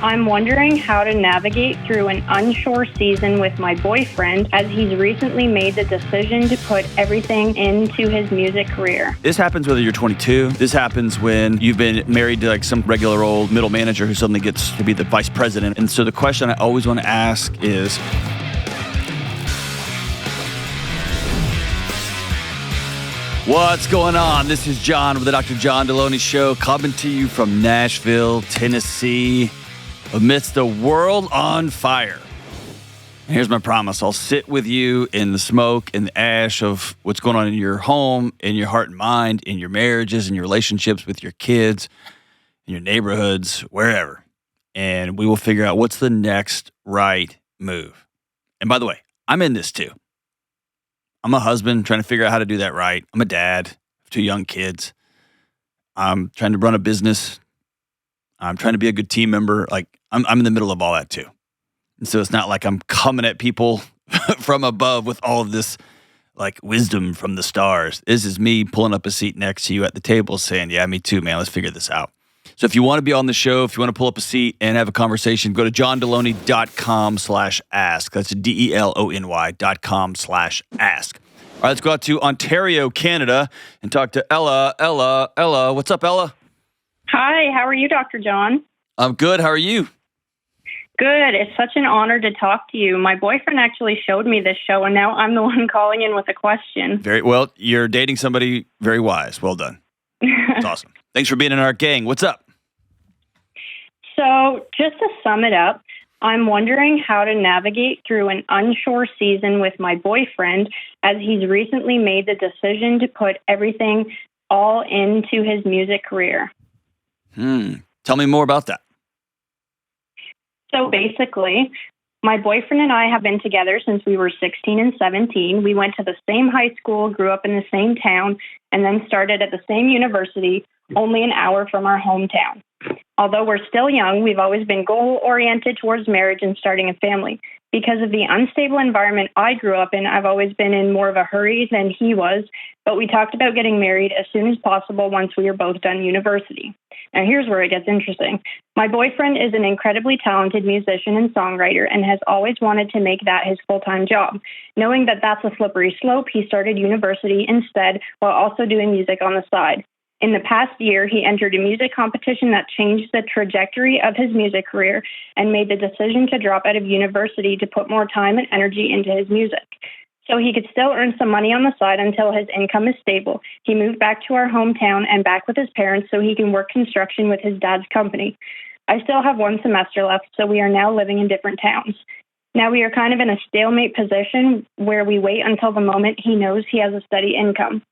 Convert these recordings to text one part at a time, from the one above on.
I'm wondering how to navigate through an unsure season with my boyfriend as he's recently made the decision to put everything into his music career. This happens whether you're 22. This happens when you've been married to like some regular old middle manager who suddenly gets to be the vice president. And so the question I always want to ask is, what's going on? This is John with the Dr. John Delony Show, coming to you from Nashville, Tennessee, amidst the world on fire. And here's my promise. I'll sit with you in the smoke and the ash of what's going on in your home, in your heart and mind, in your marriages, in your relationships with your kids, in your neighborhoods, wherever. And we will figure out what's the next right move. And by the way, I'm in this too. I'm a husband trying to figure out how to do that right. I'm a dad of 2 young kids. I'm trying to run a business. I'm trying to be a good team member. Like I'm in the middle of all that too. And so it's not like I'm coming at people from above with all of this like wisdom from the stars. This is me pulling up a seat next to you at the table saying, yeah, me too, man. Let's figure this out. So if you want to be on the show, if you want to pull up a seat and have a conversation, go to johndelony.com/ask. That's DELONY.com/ask. All right, let's go out to Ontario, Canada, and talk to Ella. Ella, what's up, Ella? Hi, how are you, Dr. John? I'm good. How are you? Good. It's such an honor to talk to you. My boyfriend actually showed me this show, and now I'm the one calling in with a question. Very well. You're dating somebody very wise. Well done. That's awesome. Thanks for being in our gang. What's up? So just to sum it up, I'm wondering how to navigate through an unsure season with my boyfriend as he's recently made the decision to put everything all into his music career. Tell me more about that. So basically, my boyfriend and I have been together since we were 16 and 17. We went to the same high school, grew up in the same town, and then started at the same university, only an hour from our hometown. Although we're still young, we've always been goal-oriented towards marriage and starting a family. Because of the unstable environment I grew up in, I've always been in more of a hurry than he was, but we talked about getting married as soon as possible once we were both done university. Now here's where it gets interesting. My boyfriend is an incredibly talented musician and songwriter and has always wanted to make that his full-time job. Knowing that that's a slippery slope, he started university instead while also doing music on the side. In the past year, he entered a music competition that changed the trajectory of his music career and made the decision to drop out of university to put more time and energy into his music. So he could still earn some money on the side until his income is stable. He moved back to our hometown and back with his parents so he can work construction with his dad's company. I still have 1 semester left, so we are now living in different towns. Now we are kind of in a stalemate position where we wait until the moment he knows he has a steady income.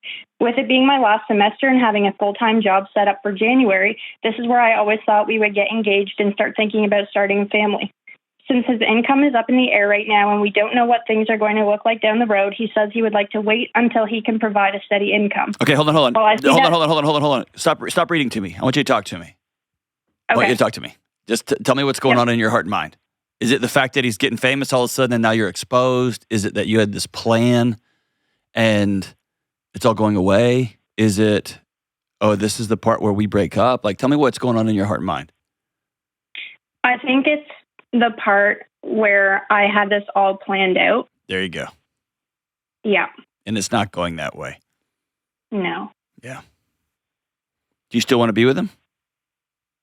With it being my last semester and having a full-time job set up for January, this is where I always thought we would get engaged and start thinking about starting a family. Since his income is up in the air right now and we don't know what things are going to look like down the road, he says he would like to wait until he can provide a steady income. Okay, hold on. Well, Hold on. Stop reading to me. I want you to talk to me. Okay. I want you to talk to me. Just tell me what's going on in your heart and mind. Is it the fact that he's getting famous all of a sudden and now you're exposed? Is it that you had this plan and it's all going away? Is it, oh, this is the part where we break up? Like, tell me what's going on in your heart and mind. I think it's the part where I had this all planned out. There you go. Yeah. And it's not going that way. No. Yeah. Do you still want to be with him?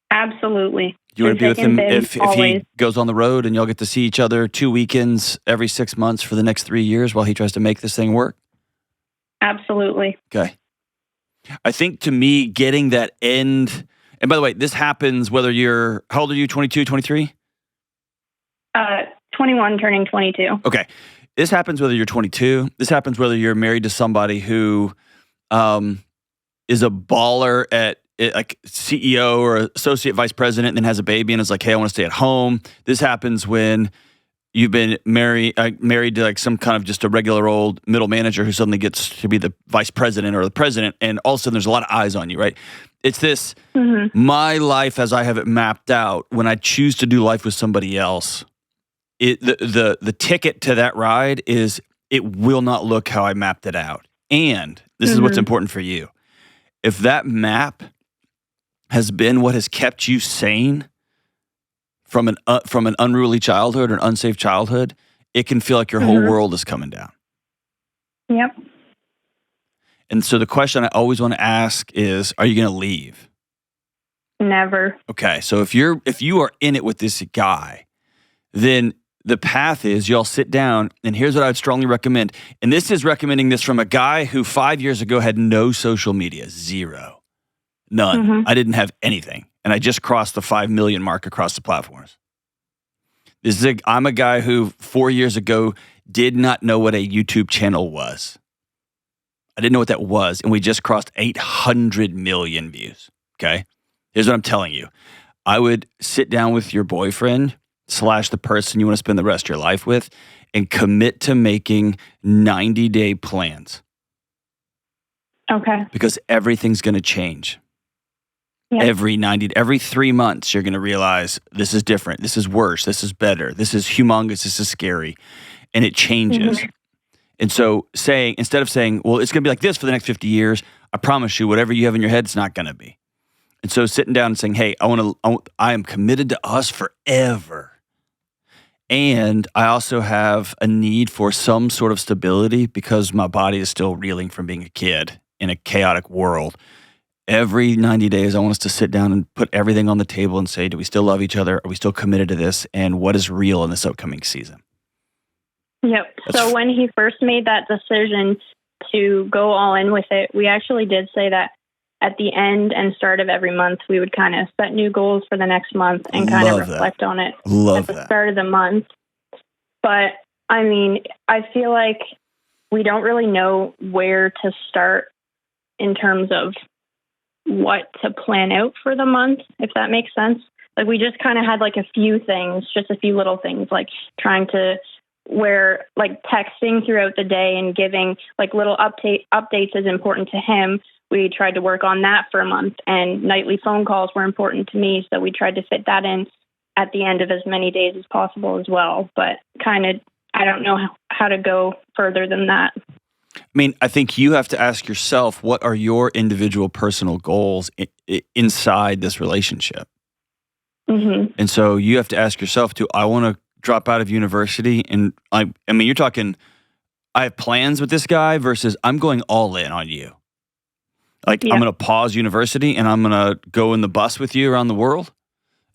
Absolutely. Do you want to be with him if he goes on the road and y'all get to see each other 2 weekends every 6 months for the next 3 years while he tries to make this thing work? Absolutely. Okay. I think to me, getting that end, and by the way, this happens whether you're, how old are you, 22, 23? 21, turning 22. Okay. This happens whether you're 22. This happens whether you're married to somebody who is a baller at like CEO or associate vice president and then has a baby and is like, hey, I want to stay at home. This happens when you've been married to like some kind of just a regular old middle manager who suddenly gets to be the vice president or the president, and all of a sudden there's a lot of eyes on you, right? It's this, my life as I have it mapped out, when I choose to do life with somebody else, the ticket to that ride is it will not look how I mapped it out. And this is what's important for you. If that map has been what has kept you sane from an unruly childhood or an unsafe childhood, it can feel like your whole world is coming down. Yep. And so the question I always want to ask is, are you going to leave? Never. Okay, so if you are in it with this guy, then the path is y'all sit down, and here's what I would strongly recommend. And this is recommending this from a guy who 5 years ago had no social media, zero, none. I didn't have anything, and I just crossed the 5 million mark across the platforms. I'm a guy who 4 years ago did not know what a YouTube channel was. I didn't know what that was, and we just crossed 800 million views, okay? Here's what I'm telling you. I would sit down with your boyfriend / the person you want to spend the rest of your life with and commit to making 90-day plans. Okay. Because everything's going to change. Yep. Every 3 months, you're going to realize this is different. This is worse. This is better. This is humongous. This is scary. And it changes. And so instead of saying, well, it's going to be like this for the next 50 years, I promise you, whatever you have in your head, it's not going to be. And so sitting down and saying, hey, I am committed to us forever. And I also have a need for some sort of stability because my body is still reeling from being a kid in a chaotic world. Every 90 days, I want us to sit down and put everything on the table and say, do we still love each other? Are we still committed to this? And what is real in this upcoming season? Yep. So when he first made that decision to go all in with it, we actually did say that at the end and start of every month, we would kind of set new goals for the next month and kind of reflect on it at the start of the month. But I mean, I feel like we don't really know where to start in terms of what to plan out for the month, if that makes sense. Like we just kind of had like a few things, just a few little things, like trying to texting throughout the day and giving like little updates is important to him. We tried to work on that for a month, and nightly phone calls were important to me. So we tried to fit that in at the end of as many days as possible as well. But I don't know how to go further than that. I mean, I think you have to ask yourself, what are your individual personal goals inside this relationship? And so you have to ask yourself, do I want to drop out of university? And I mean, you're talking, I have plans with this guy versus I'm going all in on you. I'm going to pause university and I'm going to go in the bus with you around the world.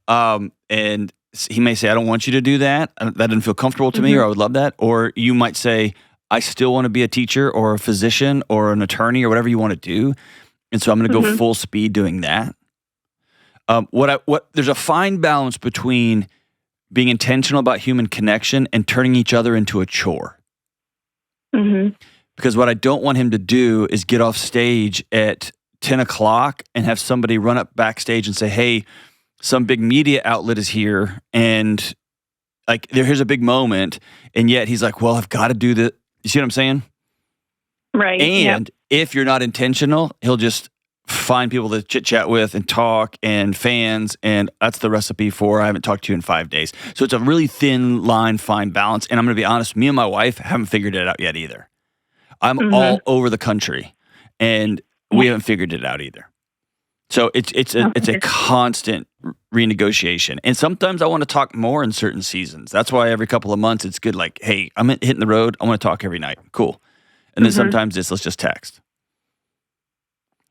And he may say, I don't want you to do that. That doesn't feel comfortable to me, or I would love that. Or you might say, I still want to be a teacher or a physician or an attorney or whatever you want to do. And so I'm going to go full speed doing that. There's a fine balance between being intentional about human connection and turning each other into a chore. Because what I don't want him to do is get off stage at 10 o'clock and have somebody run up backstage and say, hey, some big media outlet is here and like here's a big moment. And yet he's like, well, I've got to do this. You see what I'm saying? Right. And if you're not intentional, he'll just find people to chit chat with and talk and fans. And that's the recipe for, I haven't talked to you in 5 days. So it's a really thin line, fine balance. And I'm going to be honest, me and my wife haven't figured it out yet either. I'm all over the country, and we haven't figured it out either. So it's a constant renegotiation. And sometimes I want to talk more in certain seasons. That's why every couple of months it's good. Like, hey, I'm hitting the road. I want to talk every night. Cool. And then sometimes let's just text.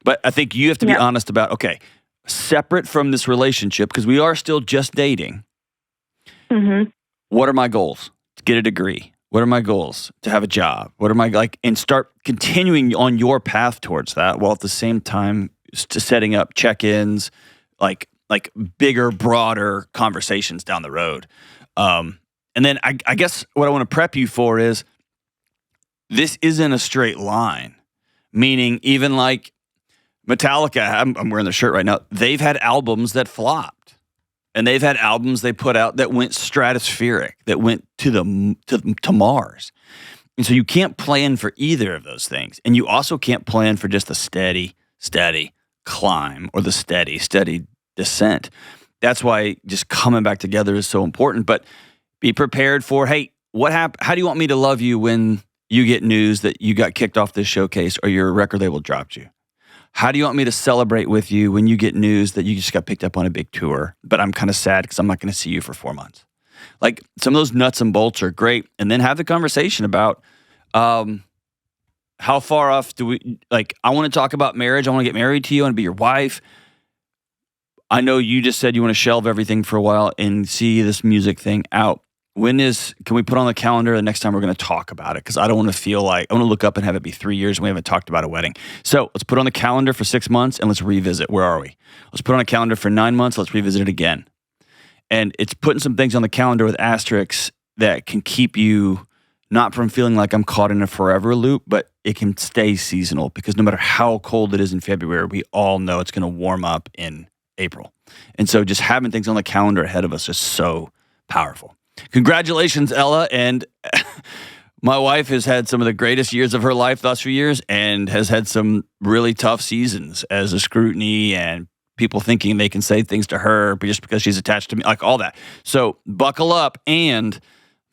But I think you have to be honest about, okay, separate from this relationship, because we are still just dating. What are my goals? To get a degree. What are my goals? To have a job. What are my and start continuing on your path towards that, while at the same time to setting up check-ins, like bigger, broader conversations down the road. And then I guess what I want to prep you for is this isn't a straight line. Meaning, even like Metallica, I'm wearing their shirt right now. They've had albums that flopped. And they've had albums they put out that went stratospheric, that went to Mars. And so you can't plan for either of those things. And you also can't plan for just the steady climb or the steady descent. That's why just coming back together is so important. But be prepared for, hey, what happened? How do you want me to love you when you get news that you got kicked off this showcase or your record label dropped you? How do you want me to celebrate with you when you get news that you just got picked up on a big tour, but I'm kind of sad because I'm not going to see you for 4 months? Like, some of those nuts and bolts are great. And then have the conversation about how far off do we, like, I want to talk about marriage. I want to get married to you. I want to be your wife. I know you just said you want to shelve everything for a while and see this music thing out. Can we put on the calendar the next time we're going to talk about it? Because I don't want to feel like, I want to look up and have it be 3 years and we haven't talked about a wedding. So let's put on the calendar for 6 months and let's revisit. Where are we? Let's put on a calendar for 9 months. Let's revisit it again. And it's putting some things on the calendar with asterisks that can keep you not from feeling like I'm caught in a forever loop, but it can stay seasonal because no matter how cold it is in February, we all know it's going to warm up in April. And so just having things on the calendar ahead of us is so powerful. Congratulations, Ella. And my wife has had some of the greatest years of her life the last few years and has had some really tough seasons as a scrutiny and people thinking they can say things to her just because she's attached to me, like all that. So buckle up. And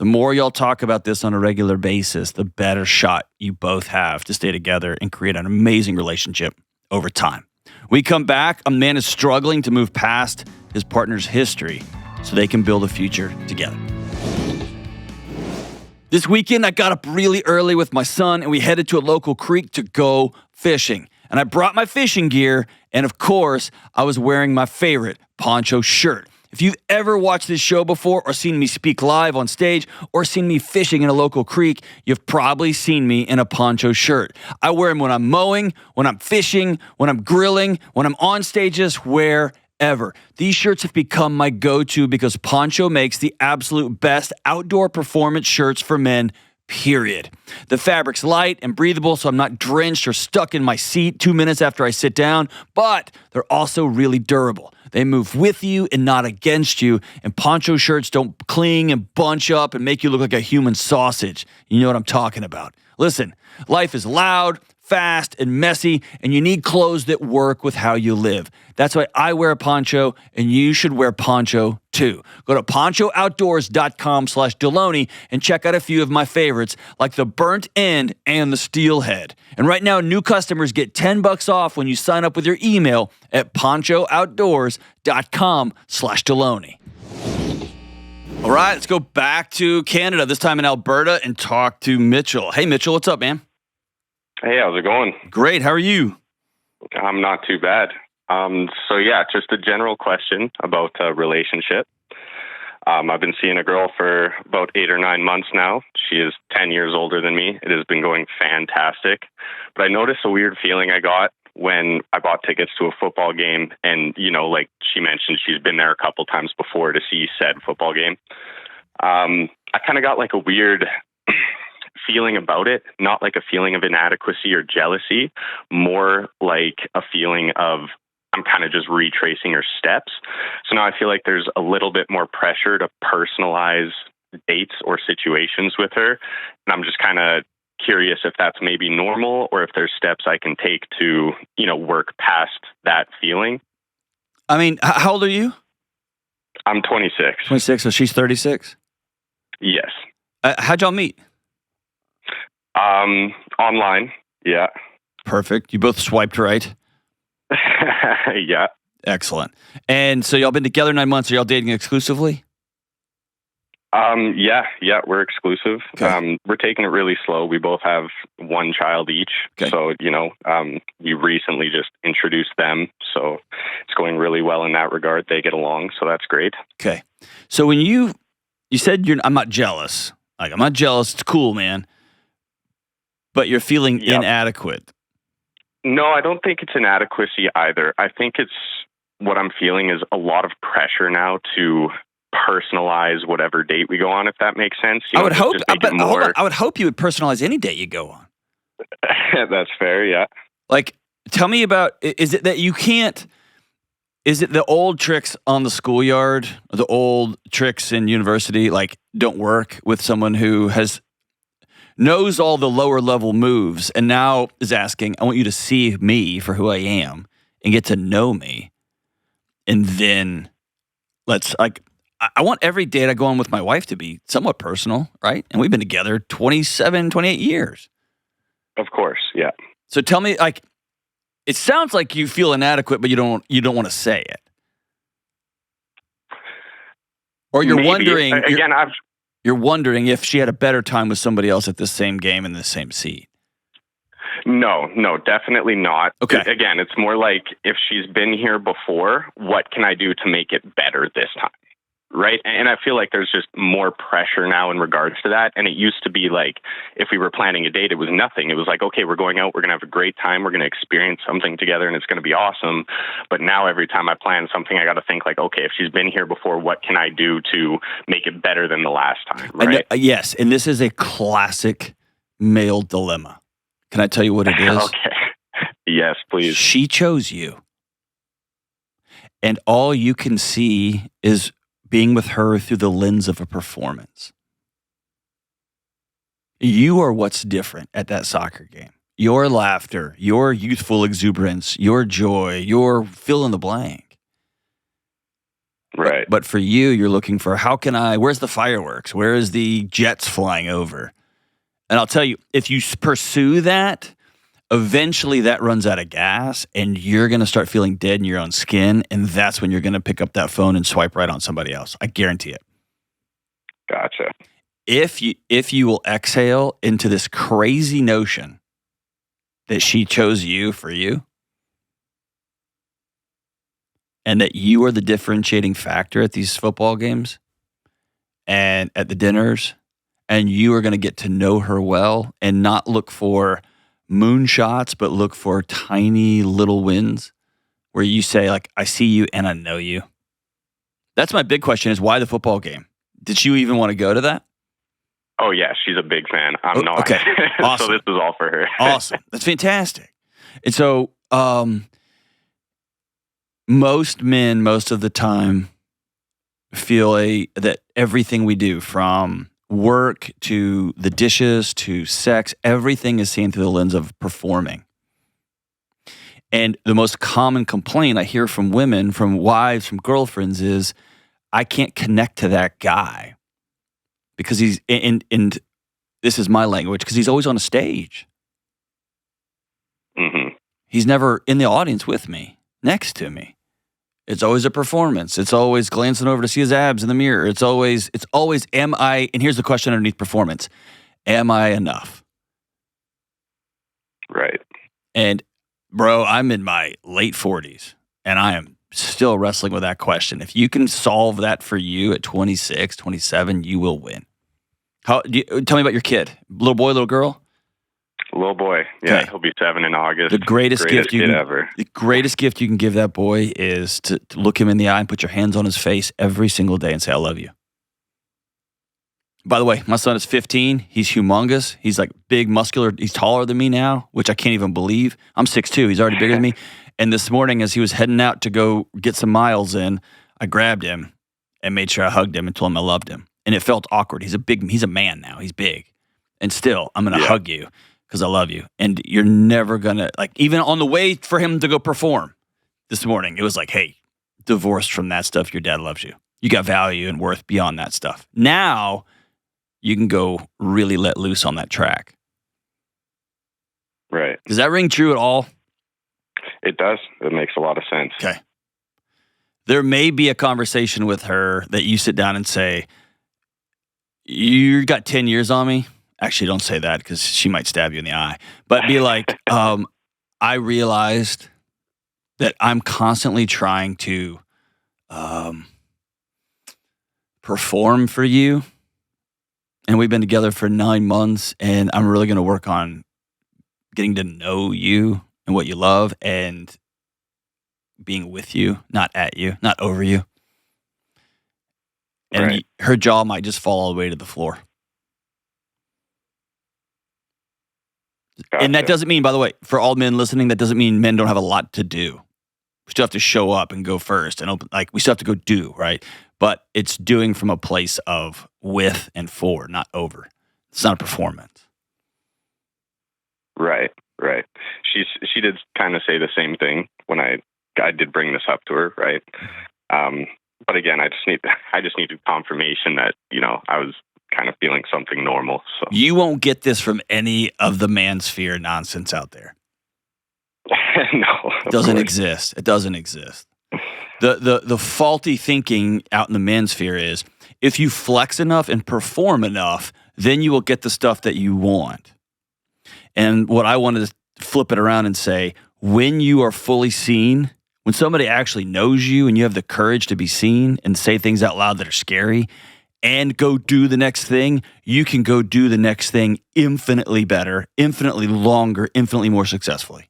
the more y'all talk about this on a regular basis, the better shot you both have to stay together and create an amazing relationship over time. We come back, a man is struggling to move past his partner's history so they can build a future together. This weekend, I got up really early with my son and we headed to a local creek to go fishing. And I brought my fishing gear, and of course, I was wearing my favorite poncho shirt. If you've ever watched this show before or seen me speak live on stage or seen me fishing in a local creek, you've probably seen me in a poncho shirt. I wear them when I'm mowing, when I'm fishing, when I'm grilling, when I'm on stages, wherever. These shirts have become my go-to because Poncho makes the absolute best outdoor performance shirts for men, period. The fabric's light and breathable, so I'm not drenched or stuck in my seat 2 minutes after I sit down, but they're also really durable. They move with you and not against you, and poncho shirts don't cling and bunch up and make you look like a human sausage. You know what I'm talking about. Listen, life is loud, fast, and messy, and you need clothes that work with how you live. That's why I wear a poncho, and you should wear poncho too. Go to ponchooutdoors.com/Delony and check out a few of my favorites, like the burnt end and the steelhead. And right now, new customers get $10 off when you sign up with your email at ponchooutdoors.com/Delony. All right, let's go back to Canada, this time in Alberta, and talk to Mitchell. Hey, Mitchell, what's up, man? Hey, how's it going? Great. How are you? I'm not too bad. So yeah, just a general question about a relationship. I've been seeing a girl for about 8 or 9 months now. She is 10 years older than me. It has been going fantastic. But I noticed a weird feeling I got when I bought tickets to a football game. And, you know, like she mentioned, she's been there a couple times before to see said football game. I kind of got like a weird feeling about it, not like a feeling of inadequacy or jealousy, more like a feeling of I'm kind of just retracing her steps. So now I feel like there's a little bit more pressure to personalize dates or situations with her. And I'm just kind of curious if that's maybe normal or if there's steps I can take to, you know, work past that feeling. I mean, how old are you? I'm 26. 26, so she's 36? Yes. How'd y'all meet? Online. Yeah. Perfect. You both swiped right? Yeah. Excellent. And so y'all been together 9 months. Are y'all dating exclusively? Yeah, we're exclusive. Okay. We're taking it really slow. We both have one child each. Okay. So, you know, we recently just introduced them. So it's going really well in that regard. They get along. So that's great. Okay. So when you said I'm not jealous. Like, I'm not jealous. It's cool, man. But you're feeling inadequate. No, I don't think it's inadequacy either. I think it's what I'm feeling is a lot of pressure now to personalize whatever date we go on, if that makes sense. You know, I would hope you would personalize any date you go on. That's fair, yeah. Like, tell me about, is it that you can't, is it the old tricks on the schoolyard, or the old tricks in university, like, don't work with someone who knows all the lower level moves and now is asking, I want you to see me for who I am and get to know me. And then I want every date I go on with my wife to be somewhat personal, right? And we've been together 27, 28 years. Of course, yeah. So tell me, like, It sounds like you feel inadequate, but you don't want to say it. Or you're Maybe. wondering Again, you're wondering if she had a better time with somebody else at the same game in the same seat. No, definitely not. Okay. Again, it's more like if she's been here before, what can I do to make it better this time? Right. And I feel like there's just more pressure now in regards to that. And it used to be like, if we were planning a date, it was nothing. It was like, okay, we're going out, we're going to have a great time, we're going to experience something together, and it's going to be awesome. But now every time I plan something, I got to think like, okay, if she's been here before, what can I do to make it better than the last time? Right. Yes. And this is a classic male dilemma. Can I tell you what it is? Okay. Yes, please. She chose you. And all you can see is being with her through the lens of a performance. You are what's different at that soccer game. Your laughter, your youthful exuberance, your joy, your fill in the blank. Right. But for you, you're looking for, where's the fireworks? Where is the jets flying over? And I'll tell you, if you pursue that, eventually that runs out of gas and you're going to start feeling dead in your own skin. And that's when you're going to pick up that phone and swipe right on somebody else. I guarantee it. Gotcha. If you will exhale into this crazy notion that she chose you for you and that you are the differentiating factor at these football games and at the dinners, and you are going to get to know her well and not look for moonshots, but look for tiny little wins where you say, like, I see you and I know you. That's my big question is, why the football game? Did she even want to go to that? Oh, yeah. She's a big fan. I'm not. Okay. Awesome. So this is all for her. Awesome. That's fantastic. And so most men, most of the time, feel that everything we do, from work to the dishes to sex, everything is seen through the lens of performing. And the most common complaint I hear from women, from wives, from girlfriends is, I can't connect to that guy because he's, and this is my language, because he's always on a stage. Mm-hmm. He's never in the audience with me, next to me. It's always a performance. It's always glancing over to see his abs in the mirror. It's always, am I, and here's the question underneath performance, am I enough? Right. And bro, I'm in my late 40s and I am still wrestling with that question. If you can solve that for you at 26, 27, you will win. Tell me about your kid. Little boy, little girl? Little boy. Yeah, Okay. He'll be 7 in August. The greatest gift kid ever. The greatest gift you can give that boy is to look him in the eye and put your hands on his face every single day and say, I love you. By the way, my son is 15. He's humongous. He's like big, muscular. He's taller than me now, which I can't even believe. I'm 6'2". He's already bigger than me. And this morning, as he was heading out to go get some miles in, I grabbed him and made sure I hugged him and told him I loved him. And it felt awkward. He's a man now. He's big. And still, I'm going to hug you because I love you. And you're never going to, like, even on the way for him to go perform this morning, it was like, hey, divorced from that stuff, your dad loves you. You got value and worth beyond that stuff. Now, you can go really let loose on that track. Right. Does that ring true at all? It does. It makes a lot of sense. Okay. There may be a conversation with her that you sit down and say, you got 10 years on me. Actually, don't say that because she might stab you in the eye. But be like, I realized that I'm constantly trying to perform for you. And we've been together for 9 months, and I'm really going to work on getting to know you and what you love and being with you, not at you, not over you. And Right. her jaw might just fall all the way to the floor. Gotcha. And that doesn't mean, by the way, for all men listening, that doesn't mean men don't have a lot to do. We still have to show up and go first and open, like we still have to go do, right? But it's doing from a place of with and for, not over. It's not a performance. Right. She did kind of say the same thing when I did bring this up to her, right? But again, I just needed confirmation that, I was kind of feeling something normal. So You won't get this from any of the mansphere nonsense out there. No, It doesn't exist. It doesn't exist. The faulty thinking out in the manosphere is if you flex enough and perform enough, then you will get the stuff that you want. And what I wanted to flip it around and say, when you are fully seen, when somebody actually knows you and you have the courage to be seen and say things out loud that are scary and go do the next thing, you can go do the next thing infinitely better, infinitely longer, infinitely more successfully.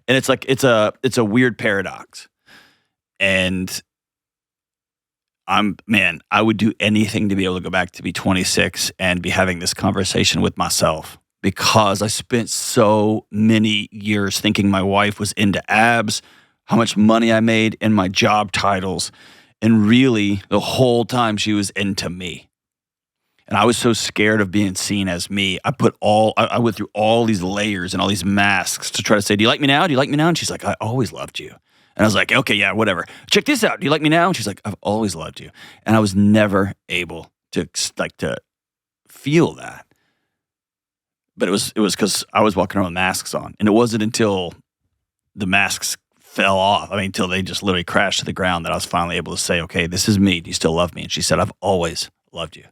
And it's like it's a weird paradox. And I would do anything to be able to go back to be 26 and be having this conversation with myself, because I spent so many years thinking my wife was into abs, how much money I made, and my job titles. And really, the whole time she was into me. And I was so scared of being seen as me. I went through all these layers and all these masks to try to say, do you like me now? Do you like me now? And she's like, I always loved you. And I was like, okay, yeah, whatever. Check this out. Do you like me now? And she's like, I've always loved you. And I was never able to feel that. But it was because I was walking around with masks on. And it wasn't until the masks fell off, until they just literally crashed to the ground, that I was finally able to say, okay, this is me. Do you still love me? And she said, I've always loved you.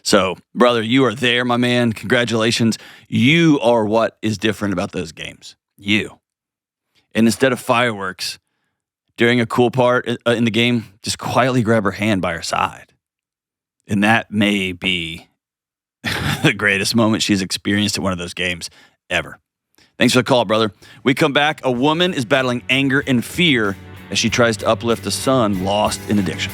So, brother, you are there, my man. Congratulations. You are what is different about those games. You. And instead of fireworks, during a cool part in the game, just quietly grab her hand by her side. And that may be the greatest moment she's experienced in one of those games ever. Thanks for the call, brother. We come back. A woman is battling anger and fear as she tries to uplift a son lost in addiction.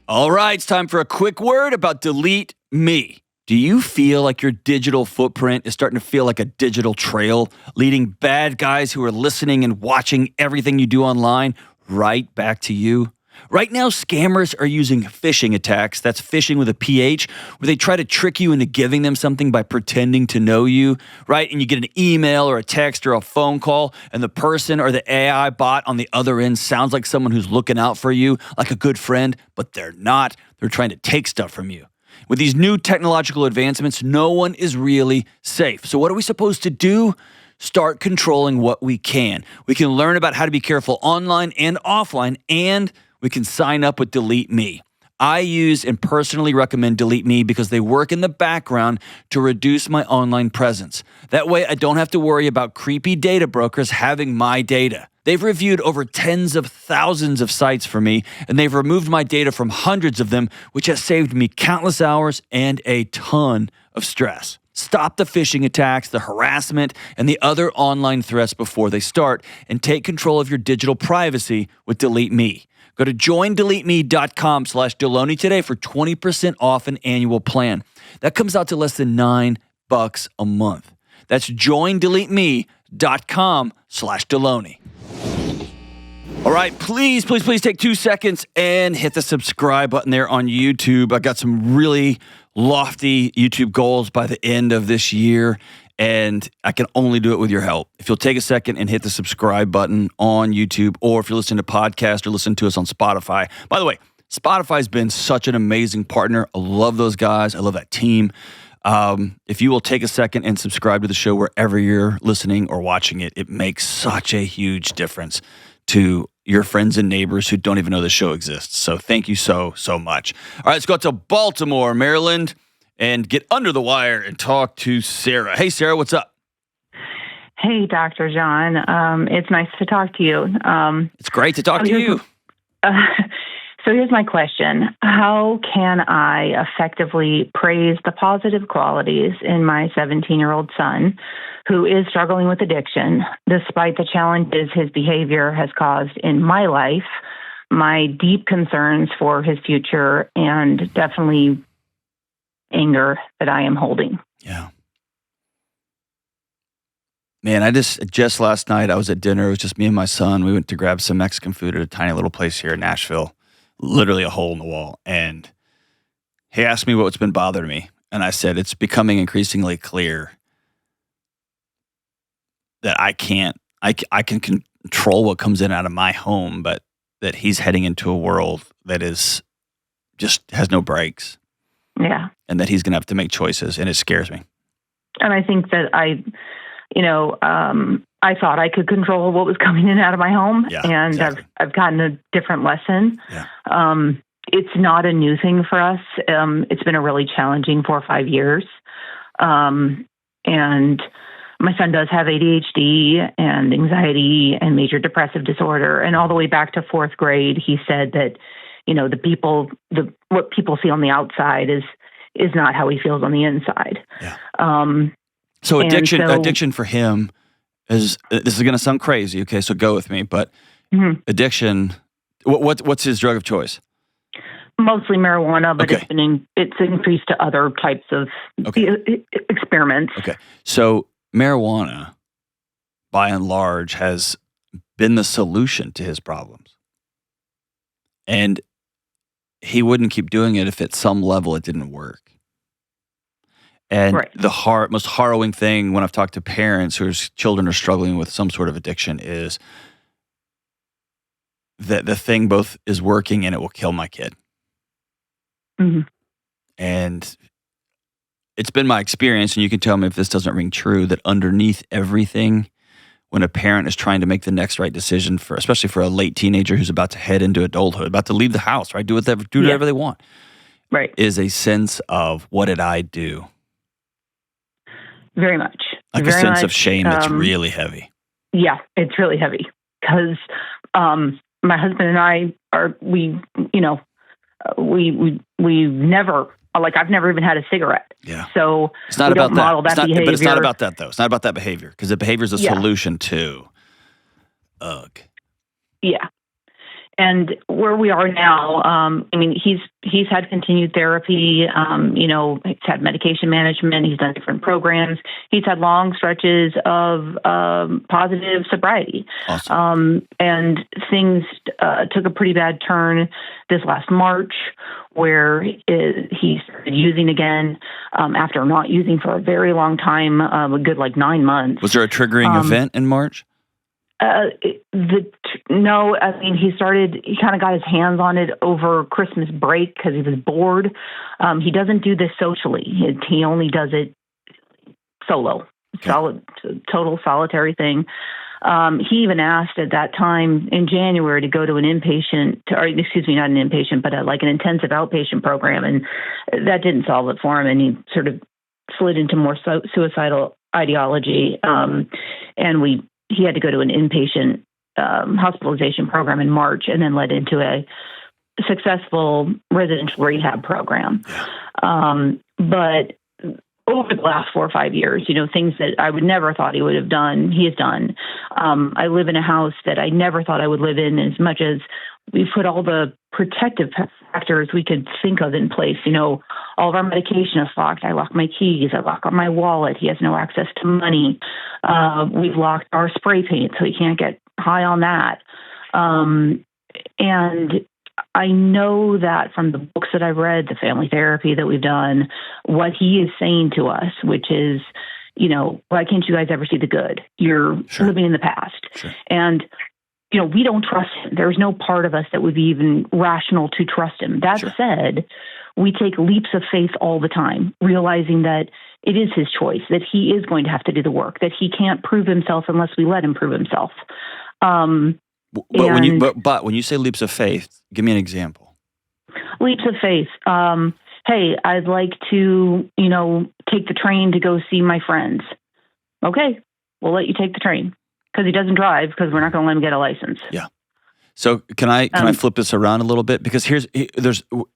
All right, it's time for a quick word about Delete Me. Do you feel like your digital footprint is starting to feel like a digital trail, leading bad guys who are listening and watching everything you do online right back to you? Right now, scammers are using phishing attacks, that's phishing with a PH, where they try to trick you into giving them something by pretending to know you, right? And you get an email or a text or a phone call, and the person or the AI bot on the other end sounds like someone who's looking out for you, like a good friend, but they're not. They're trying to take stuff from you. With these new technological advancements, no one is really safe. So what are we supposed to do? Start controlling what we can. We can learn about how to be careful online and offline, and we can sign up with Delete Me. I use and personally recommend Delete Me because they work in the background to reduce my online presence. That way, I don't have to worry about creepy data brokers having my data. They've reviewed over tens of thousands of sites for me, and they've removed my data from hundreds of them, which has saved me countless hours and a ton of stress. Stop the phishing attacks, the harassment, and the other online threats before they start, and take control of your digital privacy with Delete Me. Go to joindeleteme.com/Delony today for 20% off an annual plan. That comes out to less than $9 a month. That's joindeleteme.com/Delony. All right, please take 2 seconds and hit the subscribe button there on YouTube. I got some really lofty YouTube goals by the end of this year, and I can only do it with your help. If you'll take a second and hit the subscribe button on YouTube, or if you're listening to podcasts or listen to us on Spotify. By the way, Spotify's been such an amazing partner. I love those guys. I love that team. If you will take a second and subscribe to the show wherever you're listening or watching it, it makes such a huge difference to your friends and neighbors who don't even know the show exists. So thank you so much. All right, let's go out to Baltimore, Maryland, and get under the wire and talk to Sarah. Hey, Sarah, what's up? Hey, Dr. John. It's nice to talk to you. It's great to talk to you. So here's my question. How can I effectively praise the positive qualities in my 17-year-old son, who is struggling with addiction, despite the challenges his behavior has caused in my life, my deep concerns for his future, and definitely anger that I am holding? Yeah. Man, I just last night, I was at dinner. It was just me and my son. We went to grab some Mexican food at a tiny little place here in Nashville, literally a hole in the wall. And he asked me what's been bothering me. And I said, it's becoming increasingly clear that I can control what comes in and out of my home, but that he's heading into a world that is just has no brakes. Yeah. And that he's going to have to make choices, and it scares me. And I think that I thought I could control what was coming in and out of my home, and exactly. I've gotten a different lesson. Yeah. It's not a new thing for us. It's been a really challenging 4 or 5 years. And my son does have ADHD and anxiety and major depressive disorder. And all the way back to 4th grade, he said that, what people see on the outside is not how he feels on the inside. Yeah. So addiction for him is, this is going to sound crazy. Okay. So go with me, but addiction, what's his drug of choice? Mostly marijuana, but Okay. it's increased to other types of experiments. Okay. So marijuana, by and large, has been the solution to his problems. And he wouldn't keep doing it if at some level it didn't work. And Right. the most harrowing thing when I've talked to parents whose children are struggling with some sort of addiction is that the thing both is working and it will kill my kid. Mm-hmm. And it's been my experience, and you can tell me if this doesn't ring true, that underneath everything, when a parent is trying to make the next right decision especially for a late teenager who's about to head into adulthood, about to leave the house, right? Do whatever they want. Right. Is a sense of, what did I do? Very much. Like Very a sense much, of shame that's really heavy. Yeah, it's really heavy because my husband and I we've never, I've never even had a cigarette. Yeah. So it's not we about don't model that behavior. But it's not about that, though. It's not about that behavior, because the behavior is a solution to ugh. Yeah. And where we are now, he's had continued therapy. He's had medication management. He's done different programs. He's had long stretches of positive sobriety. Awesome. And things took a pretty bad turn this last March, where he started using again after not using for a very long time, a good 9 months. Was there a triggering event in March? No, he kind of got his hands on it over Christmas break because he was bored. He doesn't do this socially. He only does it solo, total solitary thing. He even asked at that time in January to go to an inpatient, not an inpatient, but an intensive outpatient program. And that didn't solve it for him. And he sort of slid into more suicidal ideology. He had to go to an inpatient hospitalization program in March, and then led into a successful residential rehab program. But over the last 4 or 5 years, things that I would never thought he would have done, he has done. I live in a house that I never thought I would live in, as much as we've put all the protective factors we could think of in place. All of our medication is locked. I lock my keys. I lock up my wallet. He has no access to money. We've locked our spray paint so he can't get high on that. And I know that from the books that I've read, the family therapy that we've done, what he is saying to us, which is, why can't you guys ever see the good? You're living in the past. Sure. And we don't trust him. There's no part of us that would be even rational to trust him. That said, we take leaps of faith all the time, realizing that it is his choice, that he is going to have to do the work, that he can't prove himself unless we let him prove himself. But when you say leaps of faith, give me an example. Leaps of faith. Hey, I'd like to, take the train to go see my friends. Okay, we'll let you take the train. Because he doesn't drive, because we're not going to let him get a license. Yeah. So can I flip this around a little bit? Because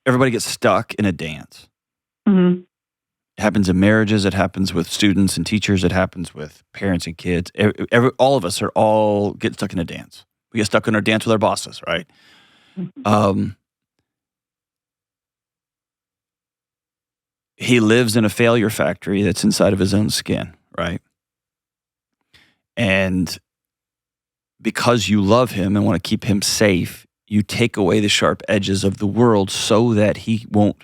everybody gets stuck in a dance. Mm-hmm. It happens in marriages. It happens with students and teachers. It happens with parents and kids. All of us get stuck in a dance. We get stuck in our dance with our bosses, right? Mm-hmm. He lives in a failure factory that's inside of his own skin, right? And because you love him and want to keep him safe, you take away the sharp edges of the world so that he won't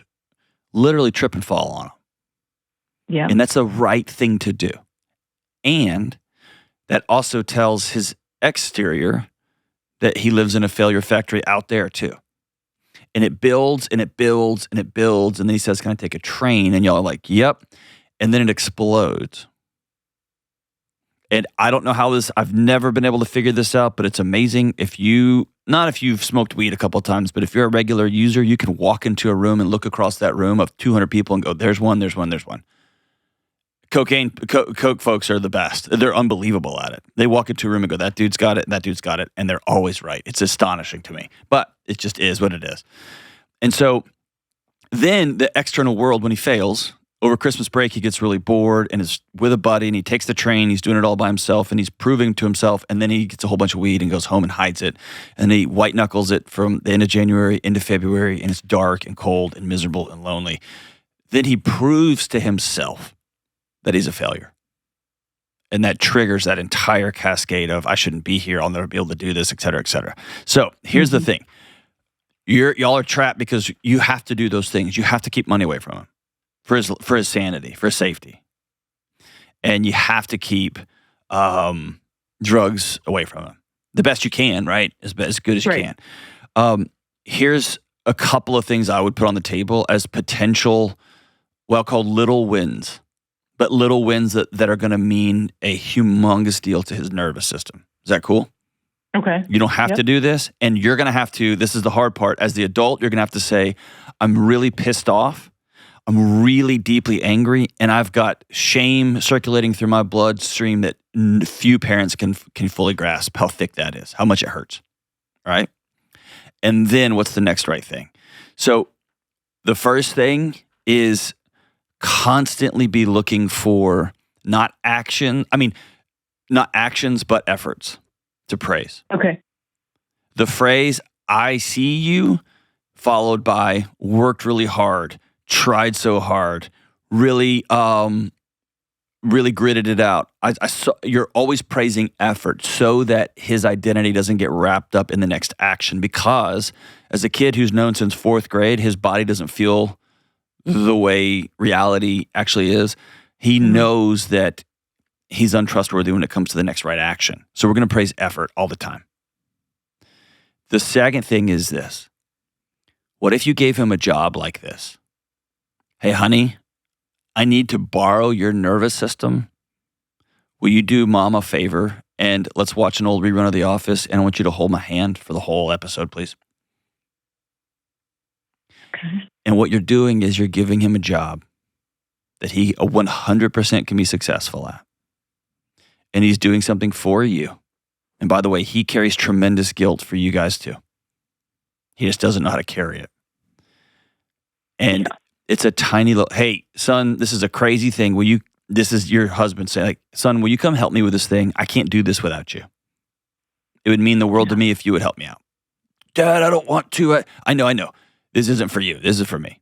literally trip and fall on them. Yeah. And that's the right thing to do. And that also tells his exterior that he lives in a failure factory out there too. And it builds and it builds and it builds. And then he says, can I take a train? And y'all are like, yep. And then it explodes. And I don't know how I've never been able to figure this out, but it's amazing. Not if you've smoked weed a couple of times, but if you're a regular user, you can walk into a room and look across that room of 200 people and go, there's one, there's one, there's one. Coke folks are the best. They're unbelievable at it. They walk into a room and go, that dude's got it, and that dude's got it, and they're always right. It's astonishing to me, but it just is what it is. And so then the external world, when he fails, over Christmas break, he gets really bored and is with a buddy, and he takes the train. He's doing it all by himself, and he's proving to himself, and then he gets a whole bunch of weed and goes home and hides it, and he white knuckles it from the end of January into February, and it's dark and cold and miserable and lonely. Then he proves to himself that he's a failure. And that triggers that entire cascade of, I shouldn't be here, I'll never be able to do this, et cetera, et cetera. So here's the thing. Y'all are trapped because you have to do those things. You have to keep money away from him for his sanity, for his safety. And you have to keep drugs away from him. The best you can, right? As good as you can. Here's a couple of things I would put on the table as potential, called little wins. But little wins that are going to mean a humongous deal to his nervous system. Is that cool? Okay. You don't have to do this, and you're going to have to, this is the hard part, as the adult, you're going to have to say, I'm really pissed off, I'm really deeply angry, and I've got shame circulating through my bloodstream that few parents can fully grasp how thick that is, how much it hurts, right? And then what's the next right thing? So the first thing is constantly be looking for not actions, but efforts to praise. Okay. The phrase, I see you, followed by worked really hard, tried so hard, really gritted it out. I saw, you're always praising effort so that his identity doesn't get wrapped up in the next action, because as a kid who's known since 4th grade, his body doesn't feel the way reality actually is. He knows that he's untrustworthy when it comes to the next right action. So we're going to praise effort all the time. The second thing is this. What if you gave him a job like this? Hey, honey, I need to borrow your nervous system. Will you do mom a favor and let's watch an old rerun of The Office, and I want you to hold my hand for the whole episode, please? Okay. And what you're doing is you're giving him a job that he 100% can be successful at. And he's doing something for you. And by the way, he carries tremendous guilt for you guys too. He just doesn't know how to carry it. And it's a tiny little, hey, son, this is a crazy thing. This is your husband saying, like, son, will you come help me with this thing? I can't do this without you. It would mean the world to me if you would help me out. Dad, I don't want to. I know. This isn't for you. This is for me.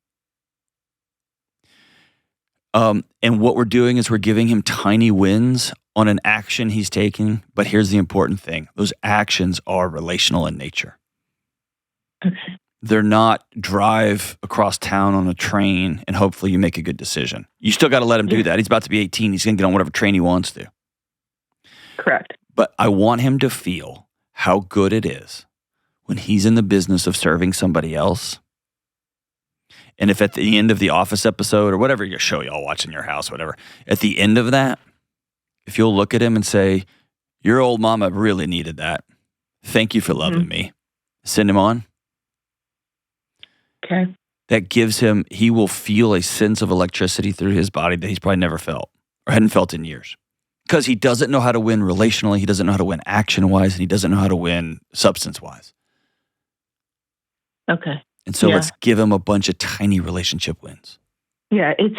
And what we're doing is we're giving him tiny wins on an action he's taking. But here's the important thing. Those actions are relational in nature. Okay. They're not drive across town on a train and hopefully you make a good decision. You still got to let him do that. He's about to be 18. He's going to get on whatever train he wants to. Correct. But I want him to feel how good it is when he's in the business of serving somebody else. And if at the end of The Office episode or whatever your show y'all watch in your house, whatever, at the end of that, if you'll look at him and say, your old mama really needed that. Thank you for loving me. Send him on. Okay. That gives him, he will feel a sense of electricity through his body that he's probably never felt or hadn't felt in years. Because he doesn't know how to win relationally, he doesn't know how to win action-wise, and he doesn't know how to win substance-wise. Okay. And so let's give him a bunch of tiny relationship wins. Yeah, he's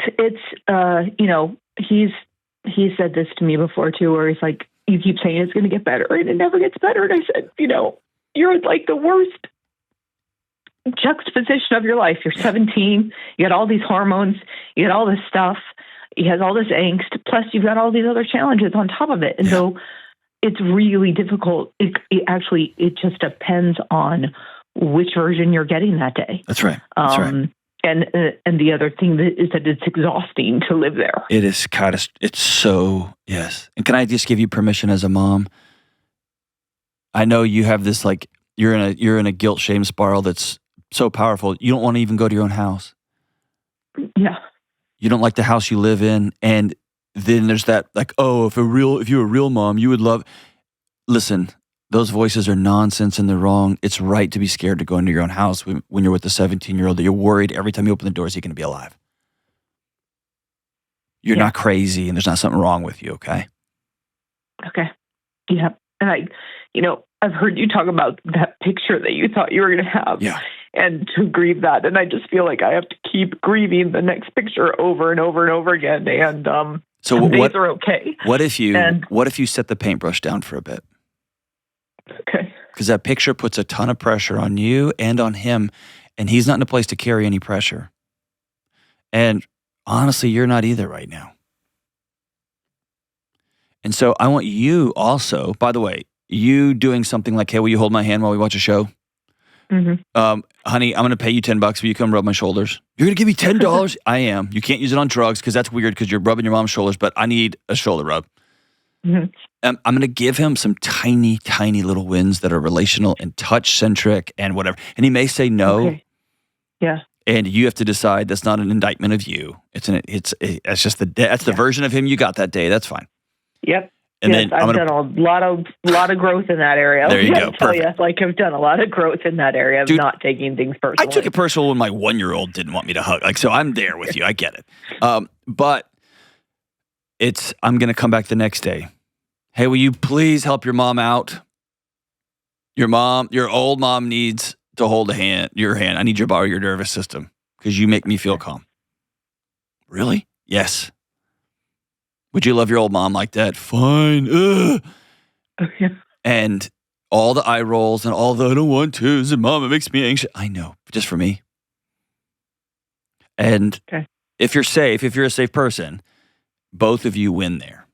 said this to me before too, where he's like, you keep saying it's going to get better and it never gets better. And I said, you're like the worst juxtaposition of your life. You're 17, you got all these hormones, you got all this stuff, he has all this angst, plus you've got all these other challenges on top of it. And so it's really difficult. It just depends on which version you're getting that day. That's right. That's right. And the other thing is that it's exhausting to live there. It is it's so, yes. And can I just give you permission as a mom? I know you have this, like, you're in a guilt shame spiral that's so powerful. You don't want to even go to your own house. Yeah. You don't like the house you live in. And then there's that like, oh, if you were a real mom, you would love. Listen, those voices are nonsense and they're wrong. It's right to be scared to go into your own house when you're with a 17-year-old that you're worried every time you open the door is he going to be alive. You're not crazy and there's not something wrong with you, okay? Okay. Yeah. And I've heard you talk about that picture that you thought you were going to have. Yeah. And to grieve that. And I just feel like I have to keep grieving the next picture over and over and over again. And so days are okay. What if you set the paintbrush down for a bit? Okay. Because that picture puts a ton of pressure on you and on him, and he's not in a place to carry any pressure. And honestly, you're not either right now. And so I want you also, by the way, you doing something like, hey, will you hold my hand while we watch a show? Mm-hmm. Honey, I'm going to pay you $10. Will you come rub my shoulders? You're going to give me $10? I am. You can't use it on drugs because that's weird because you're rubbing your mom's shoulders, but I need a shoulder rub. Mm-hmm. I'm going to give him some tiny, tiny little wins that are relational and touch-centric and whatever. And he may say no. Okay. Yeah. And you have to decide that's not an indictment of you. It's just the version of him you got that day. That's fine. Yep. And yes, then I've done a lot of growth in that area. There you go. Perfect. I've done a lot of growth in that area of not taking things personally. I took it personal when my 1-year-old didn't want me to hug. So I'm there with you. I get it. But I'm going to come back the next day. Hey, will you please help your mom out? Your old mom needs to hold your hand. I need you to borrow your nervous system because you make me feel calm. Really? Yes. Would you love your old mom like that? Fine. Okay. And all the eye rolls and all the I don't want to. And mom, it makes me anxious. I know, just for me. And if you're a safe person, both of you win there.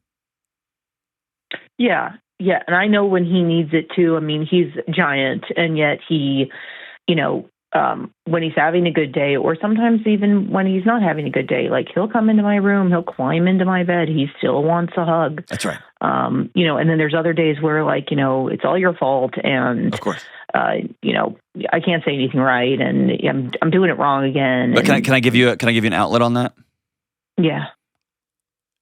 Yeah. Yeah. And I know when he needs it too. I mean, he's giant and yet he, when he's having a good day or sometimes even when he's not having a good day, like he'll come into my room, he'll climb into my bed. He still wants a hug. That's right. And then there's other days where it's all your fault. And, of course, I can't say anything right. And I'm doing it wrong again. But can I give you an outlet on that? Yeah.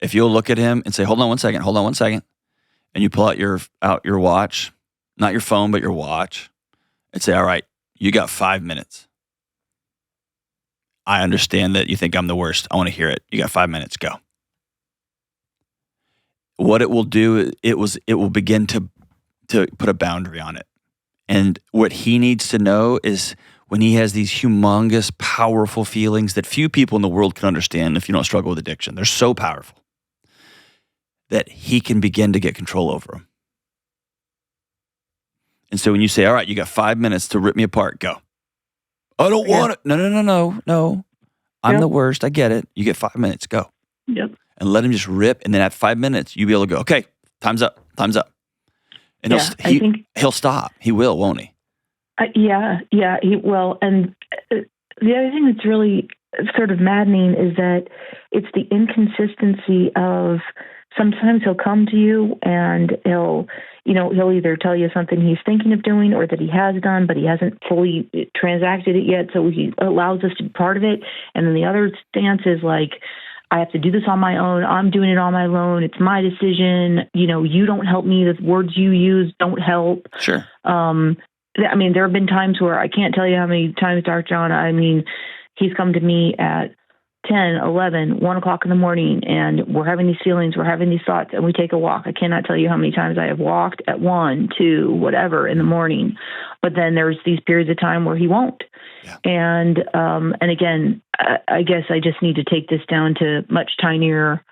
If you'll look at him and say, hold on one second. And you pull out your watch, not your phone, but your watch and say, all right, you got 5 minutes. I understand that you think I'm the worst. I want to hear it. You got 5 minutes. Go. What it will do, it will begin to put a boundary on it. And what he needs to know is when he has these humongous, powerful feelings that few people in the world can understand if you don't struggle with addiction. They're so powerful that he can begin to get control over them. And so when you say, all right, you got 5 minutes to rip me apart, go. I don't want it. No. I'm the worst. I get it. You get 5 minutes, go. Yep. And let him just rip. And then at 5 minutes, you'll be able to go, okay, time's up. And he'll stop. He will, won't he? Yeah, he will. And the other thing that's really sort of maddening is that it's the inconsistency of sometimes he'll come to you and he'll either tell you something he's thinking of doing or that he has done, but he hasn't fully transacted it yet. So he allows us to be part of it. And then the other stance is like, I have to do this on my own. I'm doing it on my own. It's my decision. You don't help me. The words you use don't help. Sure. I mean, there have been times where I can't tell you how many times, Dr. John, I mean, he's come to me at 10, 11, 1 o'clock in the morning, and we're having these feelings, we're having these thoughts, and we take a walk. I cannot tell you how many times I have walked at 1, 2, whatever in the morning. But then there's these periods of time where he won't. Yeah. And again, I guess I just need to take this down to much tinier.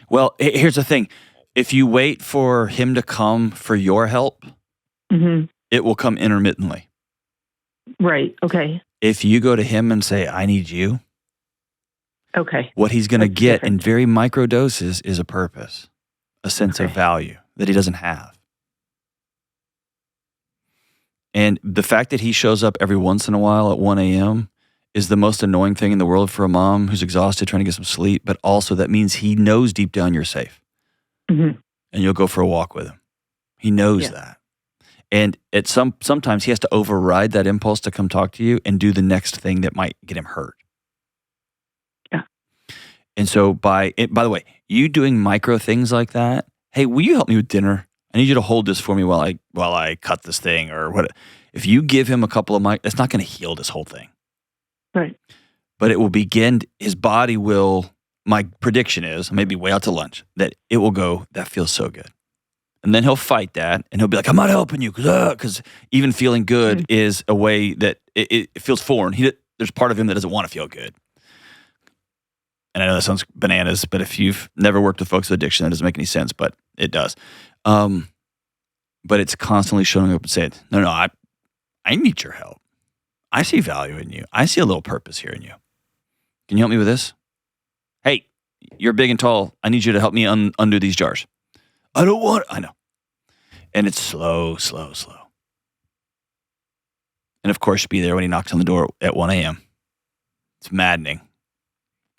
Well, here's the thing. If you wait for him to come for your help, it will come intermittently. Right. Okay. If you go to him and say, I need you, okay, what he's going to get in very micro doses is a purpose, a sense of value that he doesn't have. And the fact that he shows up every once in a while at 1 a.m. is the most annoying thing in the world for a mom who's exhausted trying to get some sleep, but also that means he knows deep down you're safe. And you'll go for a walk with him. He knows that. And sometimes he has to override that impulse to come talk to you and do the next thing that might get him hurt. Yeah. And so by the way, you doing micro things like that, hey, will you help me with dinner? I need you to hold this for me while I cut this thing or what. If you give him a couple of it's not going to heal this whole thing. Right. But it will begin, his body will, my prediction is, maybe way out to lunch, that it will go, that feels so good. And then he'll fight that, and he'll be like, I'm not helping you, because even feeling good is a way that it feels foreign. There's part of him that doesn't want to feel good. And I know that sounds bananas, but if you've never worked with folks with addiction, that doesn't make any sense, but it does. But it's constantly showing up and saying, no, I need your help. I see value in you. I see a little purpose here in you. Can you help me with this? Hey, you're big and tall. I need you to help me undo these jars. I don't want it. I know. And it's slow. And of course, be there when he knocks on the door at 1 a.m. It's maddening.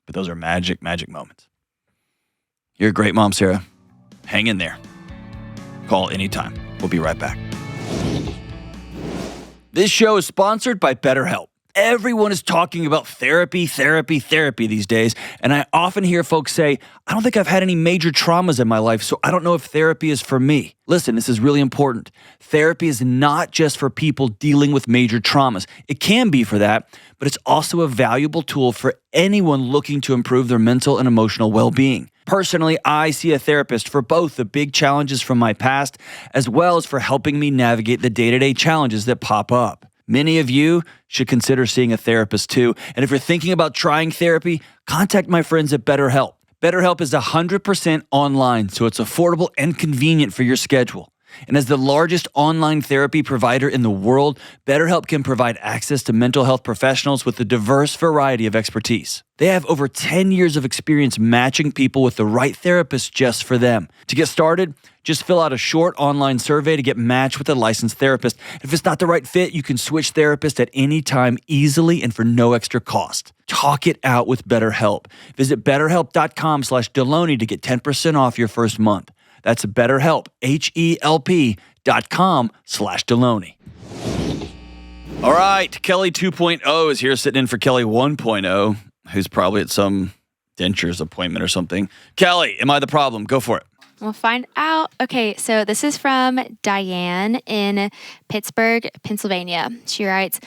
But those are magic moments. You're a great mom, Sarah. Hang in there. Call anytime. We'll be right back. This show is sponsored by BetterHelp. Everyone is talking about therapy these days, and I often hear folks say, I don't think I've had any major traumas in my life, so I don't know if therapy is for me. Listen, this is really important. Therapy is not just for people dealing with major traumas. It can be for that, but it's also a valuable tool for anyone looking to improve their mental and emotional well-being. Personally, I see a therapist for both the big challenges from my past, as well as for helping me navigate the day-to-day challenges that pop up. Many of you should consider seeing a therapist too. And if you're thinking about trying therapy, contact my friends at BetterHelp. BetterHelp is 100% online, so it's affordable and convenient for your schedule. And as the largest online therapy provider in the world, BetterHelp can provide access to mental health professionals with a diverse variety of expertise. They have over 10 years of experience matching people with the right therapist just for them. To get started, just fill out a short online survey to get matched with a licensed therapist. If it's not the right fit, you can switch therapists at any time easily and for no extra cost. Talk it out with BetterHelp. Visit BetterHelp.com/Delony to get 10% off your first month. That's BetterHelp, HELP.com/Delony. All right, Kelly 2.0 is here sitting in for Kelly 1.0, who's probably at some dentures appointment or something. Kelly, am I the problem? Go for it. We'll find out. Okay, so this is from Diane in Pittsburgh, Pennsylvania. She writes,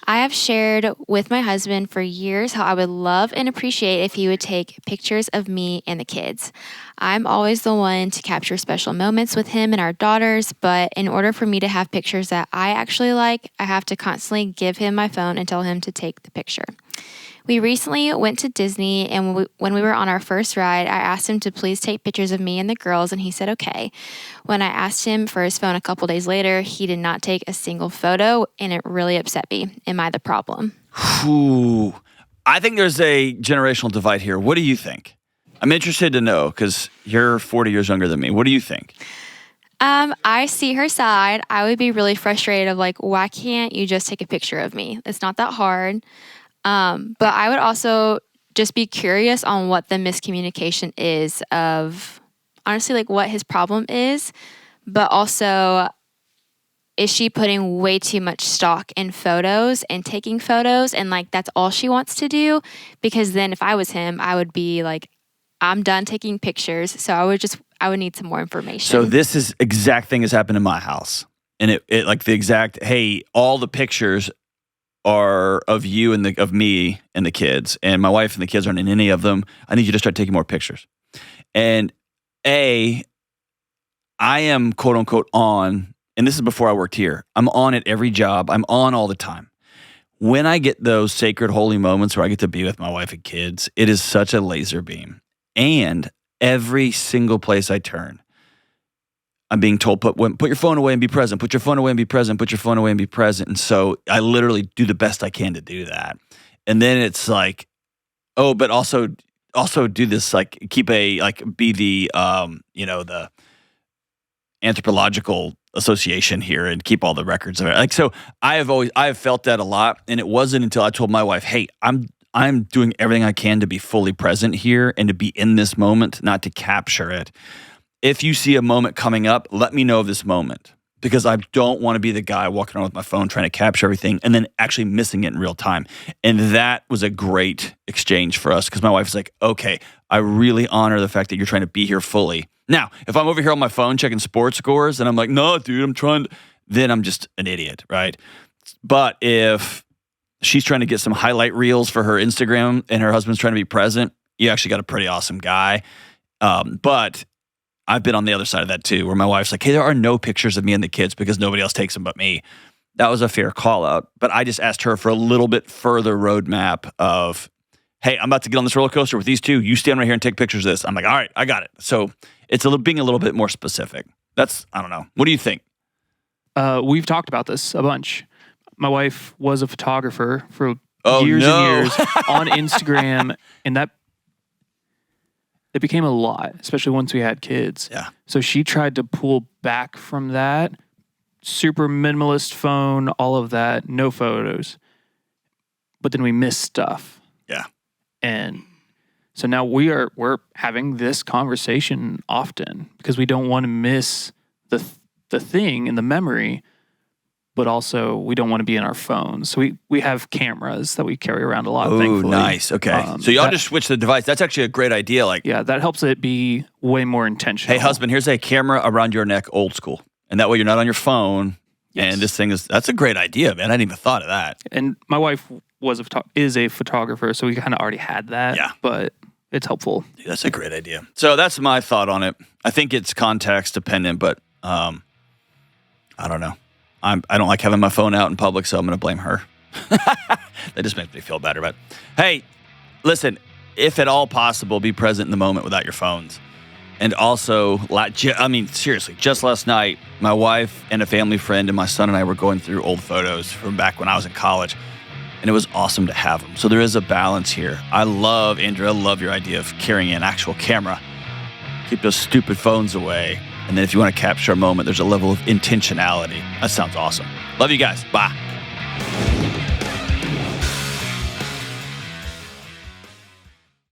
I have shared with my husband for years how I would love and appreciate if he would take pictures of me and the kids. I'm always the one to capture special moments with him and our daughters, but in order for me to have pictures that I actually like, I have to constantly give him my phone and tell him to take the picture. We recently went to Disney, and when we were on our first ride, I asked him to please take pictures of me and the girls, and he said okay. When I asked him for his phone a couple days later, he did not take a single photo, and it really upset me. Am I the problem? Ooh, I think there's a generational divide here. What do you think? I'm interested to know because you're 40 years younger than me. What do you think? I see her side. I would be really frustrated of like, why can't you just take a picture of me? It's not that hard. But I would also just be curious on what the miscommunication is of honestly like what his problem is, but also is she putting way too much stock in photos and taking photos and like that's all she wants to do? Because then if I was him, I would be like, I'm done taking pictures. So I would need some more information. So this is exact thing has happened in my house. And it like the exact, hey, all the pictures are of you and of me and the kids, and my wife and the kids aren't in any of them. I need you to start taking more pictures. And I am quote unquote on, and this is before I worked here. I'm on at every job. I'm on all the time. When I get those sacred holy moments where I get to be with my wife and kids, it is such a laser beam. And every single place I turn, I'm being told, put your phone away and be present. Put your phone away and be present. Put your phone away and be present. And so I literally do the best I can to do that. And then it's like, oh, but also do this, like be the, the anthropological association here and keep all the records of it. Like, so I have felt that a lot. And it wasn't until I told my wife, hey, I'm doing everything I can to be fully present here and to be in this moment, not to capture it. If you see a moment coming up, let me know of this moment because I don't want to be the guy walking around with my phone trying to capture everything and then actually missing it in real time. And that was a great exchange for us because my wife's like, okay, I really honor the fact that you're trying to be here fully. Now, if I'm over here on my phone checking sports scores and I'm like, no, dude, I'm trying to, then I'm just an idiot, right? But if she's trying to get some highlight reels for her Instagram and her husband's trying to be present, you actually got a pretty awesome guy. But I've been on the other side of that too, where my wife's like, hey, there are no pictures of me and the kids because nobody else takes them but me. That was a fair call out. But I just asked her for a little bit further roadmap of, hey, I'm about to get on this roller coaster with these two. You stand right here and take pictures of this. I'm like, all right, I got it. So it's being a little bit more specific. That's, I don't know. What do you think? We've talked about this a bunch. My wife was a photographer for years and years on Instagram, and it became a lot, especially once we had kids. Yeah. So she tried to pull back from that. Super minimalist phone, all of that, no photos. But then we missed stuff. Yeah. And so now we're having this conversation often because we don't want to miss the thing in the memory, but also we don't want to be in our phones. So we have cameras that we carry around a lot, thankfully. Oh, nice. Okay. So y'all just switch the device. That's actually a great idea. Like, yeah, that helps it be way more intentional. hey, husband, here's a camera around your neck, old school. And that way you're not on your phone. Yes. And this thing that's a great idea, man. I hadn't even thought of that. And my wife is a photographer, so we kind of already had that. Yeah. But it's helpful. Dude, that's a great idea. So that's my thought on it. I think it's context dependent, but I don't know. I don't like having my phone out in public, so I'm going to blame her. That just makes me feel better. But hey, listen, if at all possible, be present in the moment without your phones. And also, seriously, just last night, my wife and a family friend and my son and I were going through old photos from back when I was in college, and it was awesome to have them. So there is a balance here. Andrew, I love your idea of carrying an actual camera. Keep those stupid phones away. And then if you want to capture a moment, there's a level of intentionality. That sounds awesome. Love you guys. Bye.